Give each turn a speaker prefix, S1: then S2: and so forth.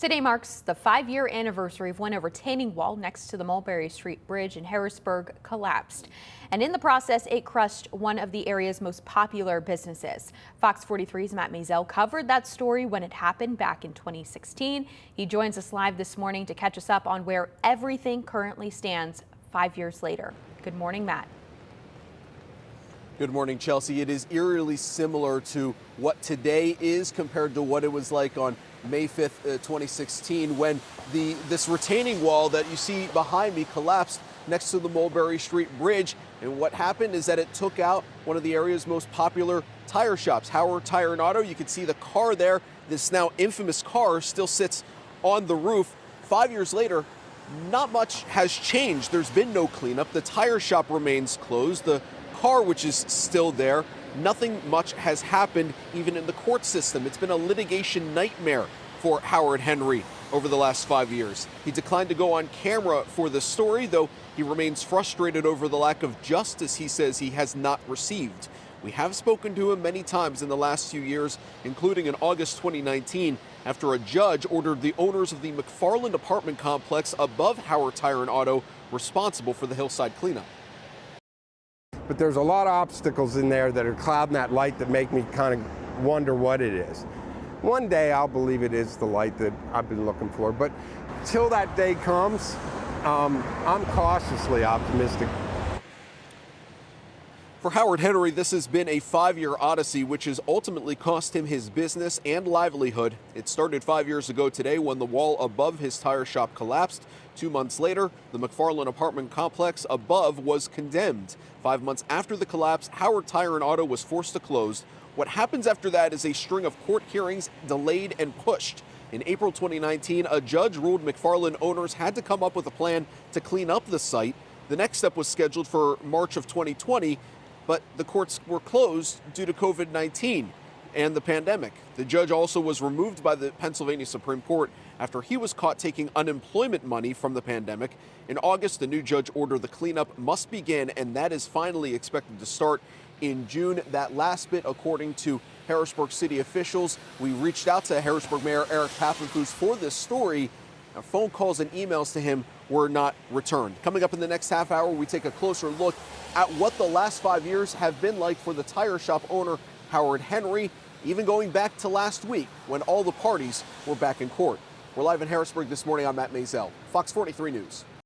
S1: Today marks the 5-year anniversary of when a retaining wall next to the Mulberry Street Bridge in Harrisburg collapsed. And in the process, it crushed one of the area's most popular businesses. Fox 43's Matt Maisel covered that story when it happened back in 2016. He joins us live this morning to catch us up on where everything currently stands 5 years later. Good morning, Matt.
S2: Good morning, Chelsea. It is eerily similar to what today is compared to what it was like on May 5th, 2016, when this retaining wall that you see behind me collapsed next to the Mulberry Street Bridge. And what happened is that it took out one of the area's most popular tire shops, Howard Tire and Auto. You can see the car there. This now infamous car still sits on the roof. 5 years later, not much has changed. There's been no cleanup. The tire shop remains closed. The car, which is still there, nothing much has happened even in the court system. It's been a litigation nightmare for Howard Henry over the last 5 years. He declined to go on camera for the story, though he remains frustrated over the lack of justice he says he has not received. We have spoken to him many times in the last few years, including in August 2019, after a judge ordered the owners of the McFarland apartment complex above Howard Tire and Auto responsible for the hillside cleanup.
S3: But there's a lot of obstacles in there that are clouding that light that make me kind of wonder what it is. One day I'll believe it is the light that I've been looking for, but till that day comes, I'm cautiously optimistic.
S2: For Howard Henry, this has been a 5-year odyssey, which has ultimately cost him his business and livelihood. It started 5 years ago today when the wall above his tire shop collapsed. 2 months later, the McFarland apartment complex above was condemned. 5 months after the collapse, Howard Tire and Auto was forced to close. What happens after that is a string of court hearings delayed and pushed. In April 2019, a judge ruled McFarland owners had to come up with a plan to clean up the site. The next step was scheduled for March of 2020. But the courts were closed due to COVID-19 and the pandemic. The judge also was removed by the Pennsylvania Supreme Court after he was caught taking unemployment money from the pandemic. In August, the new judge ordered the cleanup must begin, and that is finally expected to start in June. That last bit, according to Harrisburg city officials. We reached out to Harrisburg Mayor Eric Papenfuse for this story. Now, phone calls and emails to him were not returned. Coming up in the next half hour, we take a closer look at what the last 5 years have been like for the tire shop owner, Howard Henry, even going back to last week when all the parties were back in court. We're live in Harrisburg this morning. I'm Matt Maisel, Fox 43 News.